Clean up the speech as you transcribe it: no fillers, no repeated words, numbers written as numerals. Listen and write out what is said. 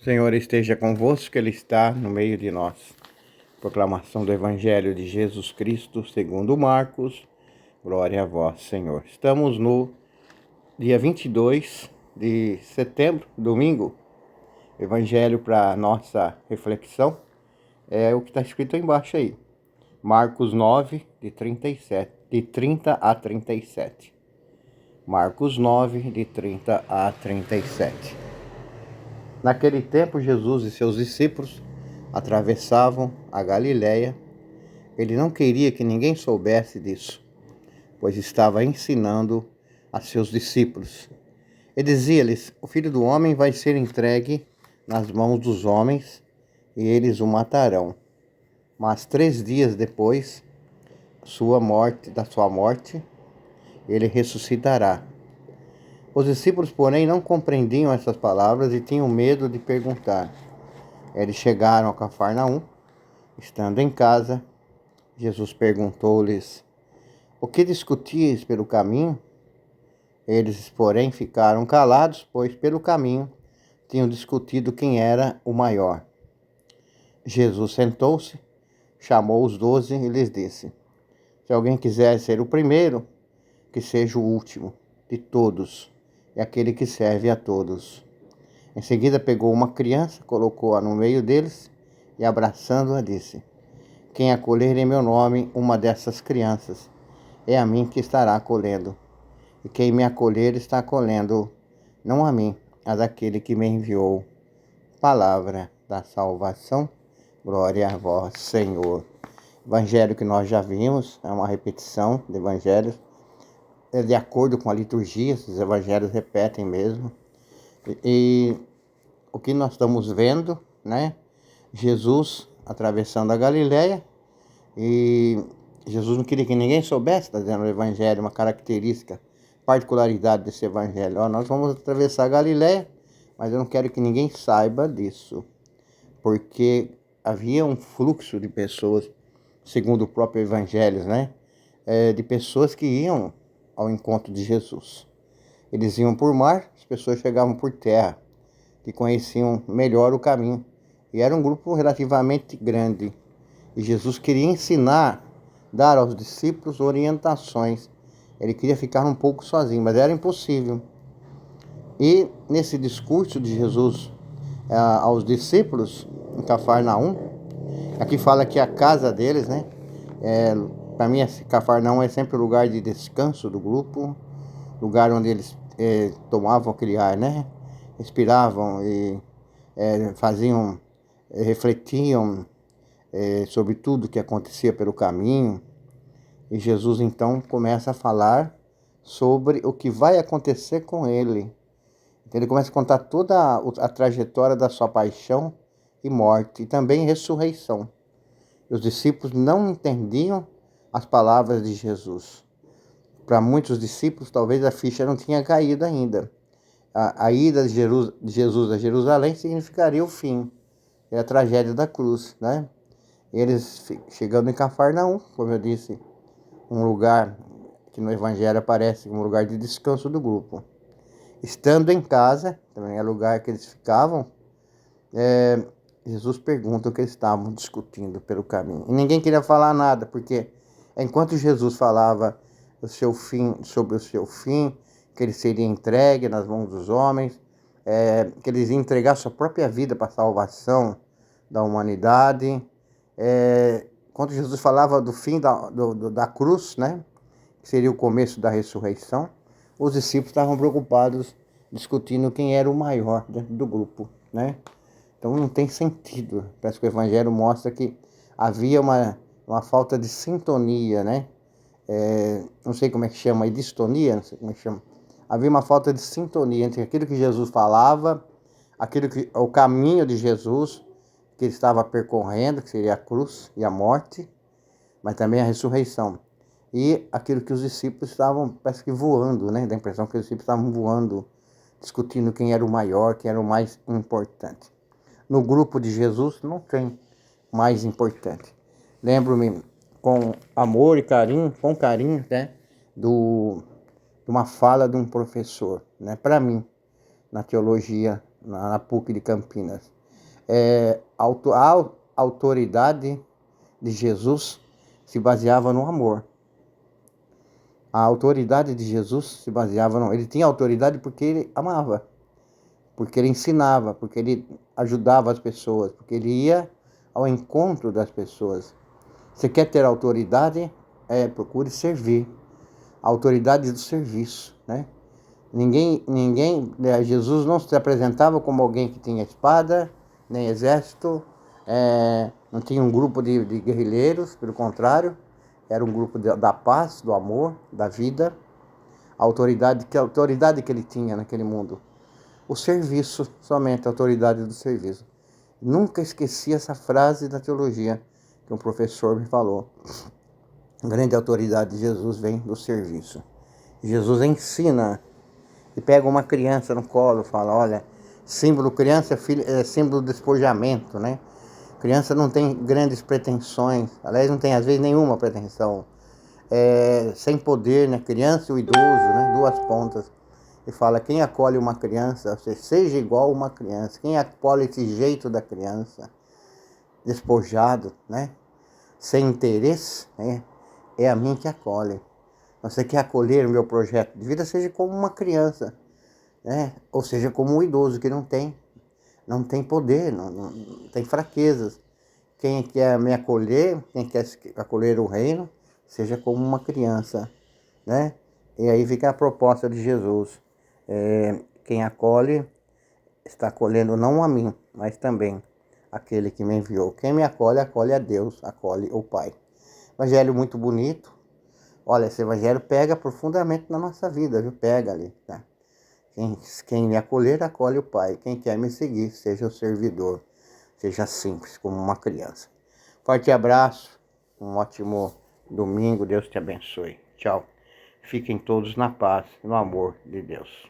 O Senhor esteja convosco, Ele está no meio de nós. Proclamação do Evangelho de Jesus Cristo, segundo Marcos. Glória a vós, Senhor. Estamos no dia 22 de setembro, domingo. Evangelho para nossa reflexão é o que está escrito aí embaixo aí. Marcos 9, de 30 a 37. Marcos 9, de 30 a 37. Naquele tempo, Jesus e seus discípulos atravessavam a Galiléia. Ele não queria que ninguém soubesse disso, pois estava ensinando a seus discípulos. E dizia-lhes: o Filho do Homem vai ser entregue nas mãos dos homens, e eles o matarão. Mas 3 dias depois da sua morte, ele ressuscitará. Os discípulos, porém, não compreendiam essas palavras e tinham medo de perguntar. Eles chegaram a Cafarnaum. Estando em casa, Jesus perguntou-lhes: o que discutis pelo caminho? Eles, porém, ficaram calados, pois pelo caminho tinham discutido quem era o maior. Jesus sentou-se, chamou os 12 e lhes disse: se alguém quiser ser o primeiro, que seja o último de todos e aquele que serve a todos. Em seguida pegou uma criança, colocou-a no meio deles e, abraçando-a, disse: quem acolher em meu nome uma dessas crianças, é a mim que estará acolhendo. E quem me acolher está acolhendo, não a mim, mas aquele que me enviou. Palavra da salvação. Glória a vós, Senhor. Evangelho que nós já vimos, é uma repetição de evangelhos. É de acordo com a liturgia, esses evangelhos repetem mesmo. E o que nós estamos vendo, né? Jesus atravessando a Galiléia, e Jesus não queria que ninguém soubesse, está dizendo o evangelho, uma característica, particularidade desse evangelho. Nós vamos atravessar a Galiléia, mas eu não quero que ninguém saiba disso, porque havia um fluxo de pessoas, segundo o próprio evangelho, né? De pessoas que iam ao encontro de Jesus. Eles iam por mar, as pessoas chegavam por terra, que conheciam melhor o caminho. E era um grupo relativamente grande. E Jesus queria ensinar, dar aos discípulos orientações. Ele queria ficar um pouco sozinho, mas era impossível. E nesse discurso de Jesus aos discípulos, em Cafarnaum, aqui fala que a casa deles, né? Para mim, Cafarnaum é sempre o lugar de descanso do grupo, lugar onde eles tomavam aquele ar, né? Respiravam e faziam, refletiam sobre tudo que acontecia pelo caminho. E Jesus então começa a falar sobre o que vai acontecer com ele. Então, ele começa a contar toda a trajetória da sua paixão e morte, e também ressurreição. E os discípulos não entendiam as palavras de Jesus. Para muitos discípulos, talvez a ficha não tinha caído ainda. A ida de Jesus a Jerusalém significaria o fim, é a tragédia da cruz, né? Eles chegando em Cafarnaum, como eu disse, um lugar que no Evangelho aparece como lugar de descanso do grupo. Estando em casa, também é lugar que eles ficavam, Jesus pergunta o que eles estavam discutindo pelo caminho. E ninguém queria falar nada, porque enquanto Jesus falava sobre o seu fim, que ele seria entregue nas mãos dos homens, que eles iam entregar sua própria vida para a salvação da humanidade. Quando Jesus falava do fim da cruz, né, que seria o começo da ressurreição, os discípulos estavam preocupados discutindo quem era o maior dentro do grupo, né? Então não tem sentido. Parece que o Evangelho mostra que havia uma falta de sintonia, né? Não sei como é que chama, distonia, não sei como é que chama. Havia uma falta de sintonia entre aquilo que Jesus falava, o caminho de Jesus que ele estava percorrendo, que seria a cruz e a morte, mas também a ressurreição. E aquilo que os discípulos estavam, parece que voando, né? Dá a impressão que os discípulos estavam voando, discutindo quem era o maior, quem era o mais importante. No grupo de Jesus não tem mais importante. Lembro-me com amor e carinho, né, de uma fala de um professor, né, para mim, na teologia, na PUC de Campinas. A autoridade de Jesus se baseava no amor. A autoridade de Jesus se baseava no... Ele tinha autoridade porque ele amava, porque ele ensinava, porque ele ajudava as pessoas, porque ele ia ao encontro das pessoas. Você quer ter autoridade? Procure servir. A autoridade do serviço, né? Jesus não se apresentava como alguém que tinha espada, nem exército, não tinha um grupo de guerrilheiros, pelo contrário, era um grupo da paz, do amor, da vida. A autoridade que ele tinha naquele mundo. O serviço, somente a autoridade do serviço. Nunca esqueci essa frase da teologia que um professor me falou. A grande autoridade de Jesus vem do serviço. Jesus ensina e pega uma criança no colo, fala, olha, criança é símbolo do despojamento, né? Criança não tem grandes pretensões, aliás, não tem às vezes nenhuma pretensão. Sem poder, né? Criança e o idoso, né? Duas pontas. E fala, quem acolhe uma criança, seja igual uma criança. Quem acolhe esse jeito da criança, despojado, né? Sem interesse, né? É a mim que acolhe. Você quer acolher o meu projeto de vida, seja como uma criança, né? Ou seja, como um idoso que não tem poder, não tem fraquezas. Quem quer me acolher, quem quer acolher o reino, seja como uma criança, né? E aí fica a proposta de Jesus. Quem acolhe está acolhendo não a mim, mas também aquele que me enviou. Quem me acolhe, acolhe a Deus, acolhe o Pai. Evangelho muito bonito. Olha, esse evangelho pega profundamente na nossa vida, viu? Pega ali, tá? Quem me acolher, acolhe o Pai. Quem quer me seguir, seja o servidor. Seja simples, como uma criança. Forte abraço, um ótimo domingo. Deus te abençoe. Tchau. Fiquem todos na paz e no amor de Deus.